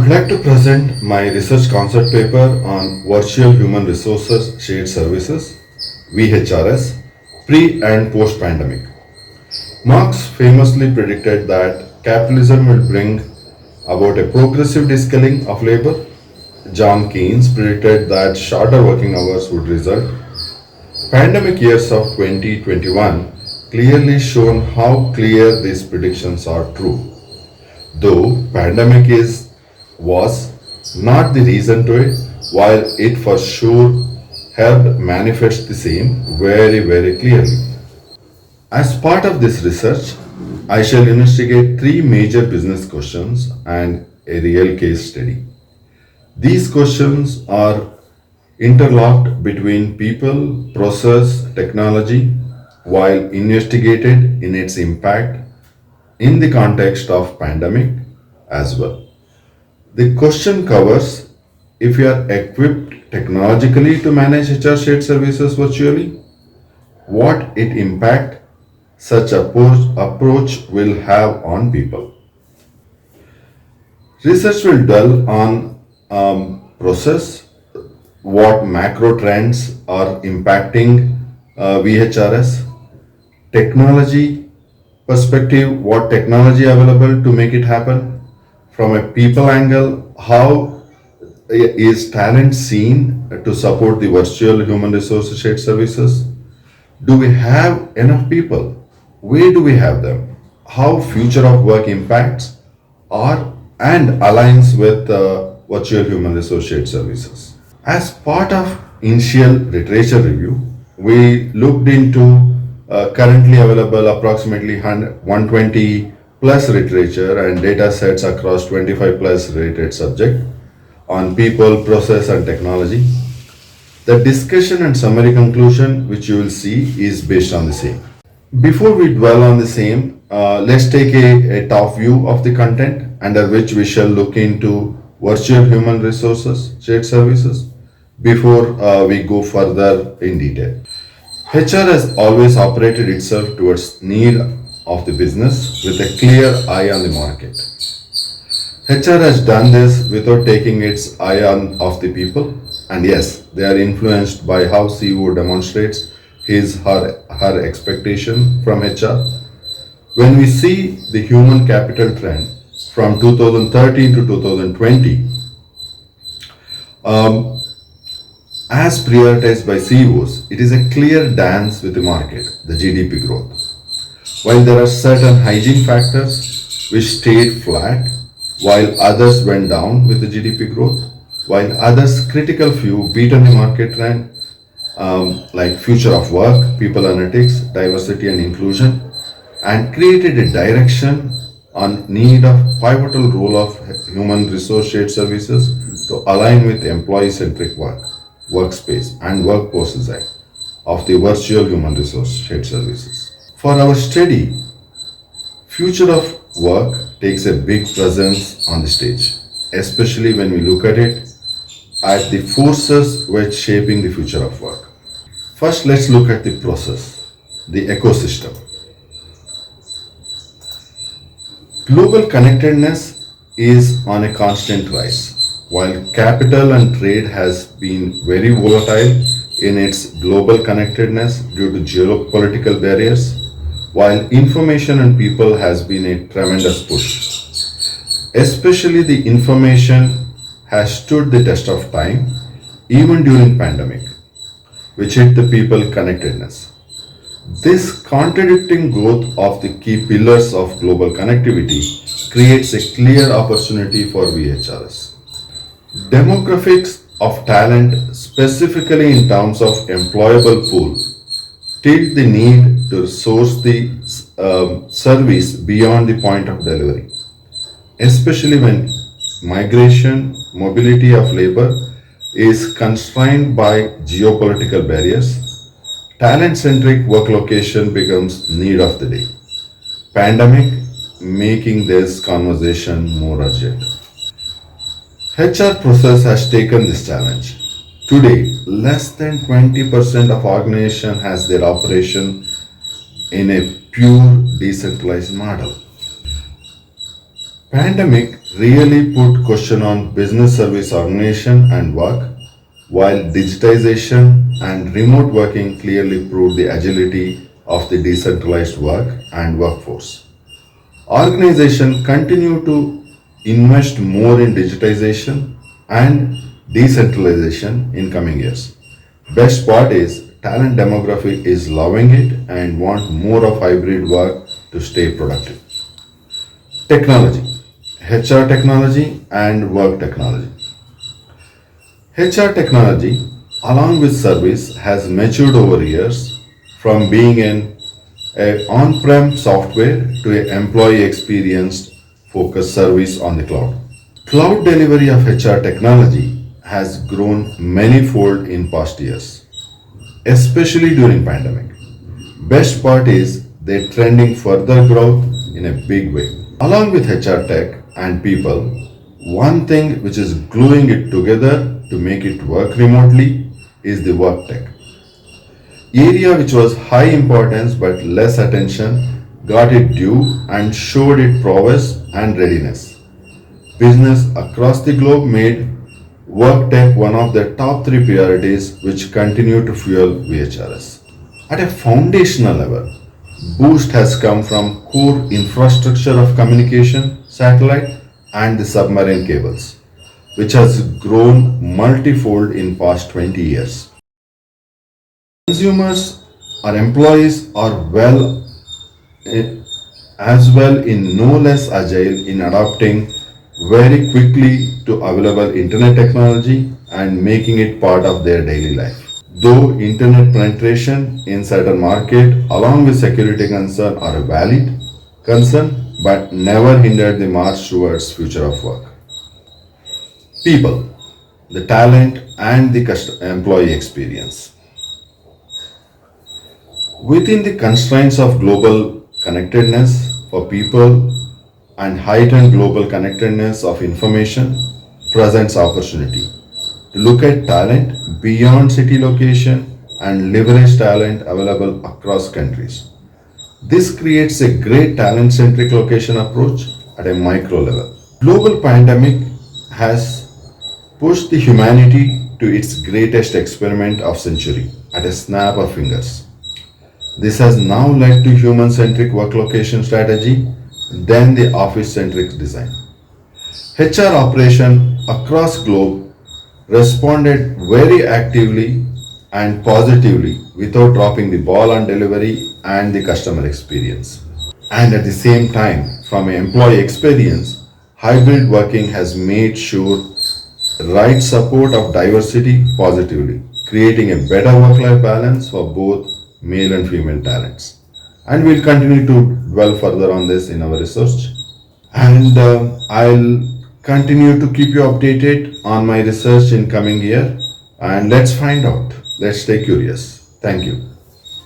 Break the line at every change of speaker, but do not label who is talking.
would like to present my research concept paper on Virtual Human Resources Shared Services, VHRS, pre and post pandemic. Marx famously predicted that capitalism will bring about a progressive descaling of labor. John Keynes predicted that shorter working hours would result. Pandemic years of 2021 clearly shown how clear these predictions are true. Though pandemic is was not the reason to it, while it for sure helped manifest the same very clearly. As part of this research, I shall investigate three major business questions and a real case study. These questions are interlocked between people, process, technology, while investigated in its impact in the context of pandemic as well. The question covers if you are equipped technologically to manage HR shared services virtually, what it impact such approach will have on people. Research will dwell on process, what macro trends are impacting VHRS, technology perspective, what technology available to make it happen, from a people angle, how is talent seen to support the virtual human resource shared services? Do we have enough people? Where do we have them? How future of work impacts are and aligns with virtual human resource shared services. As part of initial literature review, we looked into currently available approximately 120 plus literature and data sets across 25 plus related subject on people, process and technology. The discussion and summary conclusion which you will see is based on the same. Before we dwell on the same, let's take a top view of the content under which we shall look into virtual human resources shared services before we go further in detail. HR has always operated itself towards need of the business with a clear eye on the market. HR has done this without taking its eye on of the people, and yes, they are influenced by how CEO demonstrates her expectation from HR. When we see the human capital trend from 2013 to 2020, as prioritized by CEOs, it is a clear dance with the market, the GDP growth. While there are certain hygiene factors which stayed flat, while others went down with the GDP growth, while others critical few beaten the market trend, like future of work, people analytics, diversity and inclusion, and created a direction on need of pivotal role of human resource shared services to align with employee-centric workspace and workforce design of the virtual human resource shared services. For our study, future of work takes a big presence on the stage, especially when we look at the forces which shaping the future of work. First, let's look at the process, the ecosystem. Global connectedness is on a constant rise. While capital and trade has been very volatile in its global connectedness due to geopolitical barriers, while information and people has been a tremendous push. Especially the information has stood the test of time even during pandemic, which hit the people connectedness. This contradicting growth of the key pillars of global connectivity creates a clear opportunity for VHRS. Demographics of talent, specifically in terms of employable pool, tilt the need to source the service beyond the point of delivery, especially when migration, mobility of labor is constrained by geopolitical barriers. Talent-centric work location becomes need of the day. Pandemic making this conversation more urgent. HR process has taken this challenge. Today, less than 20% of organization has their operation in a pure decentralized model. Pandemic really put question on business service organization and work, while digitization and remote working clearly proved the agility of the decentralized work and workforce. Organizations continue to invest more in digitization and decentralization in coming years. Best part is talent demography is loving it and want more of hybrid work to stay productive. Technology, HR technology and work technology. HR technology, along with service, has matured over years from being a on-prem software to an employee experienced focused service on the cloud. Cloud delivery of HR technology has grown manyfold in past years, especially during pandemic. Best part is they're trending further growth in a big way. Along with HR tech and people, one thing which is gluing it together to make it work remotely is the work tech. Area which was high importance but less attention got it due and showed its prowess and readiness. Business across the globe made work tech one of the top three priorities which continue to fuel VHRS. At a foundational level, boost has come from core infrastructure of communication, satellite, and the submarine cables, which has grown multifold in past 20 years. Consumers or employees are eh, well in no less agile in adopting very quickly to available internet technology and making it part of their daily life. Though internet penetration in certain market along with security concern are a valid concern but never hindered the march towards future of work. People, the talent and the employee experience. Within the constraints of global connectedness for people and heightened global connectedness of information presents opportunity to look at talent beyond city location and leverage talent available across countries. This creates a great talent centric location approach at a micro level. Global pandemic has pushed the humanity to its greatest experiment of century at a snap of fingers. This has now led to human centric work location strategy than the office centric design. HR operation across globe responded very actively and positively without dropping the ball on delivery and the customer experience. And at the same time, from an employee experience, hybrid working has made sure right support of diversity positively, creating a better work-life balance for both male and female talents. And we'll continue to dwell further on this in our research. And I'll continue to keep you updated on my research in coming year. And let's find out. Let's stay curious. Thank you.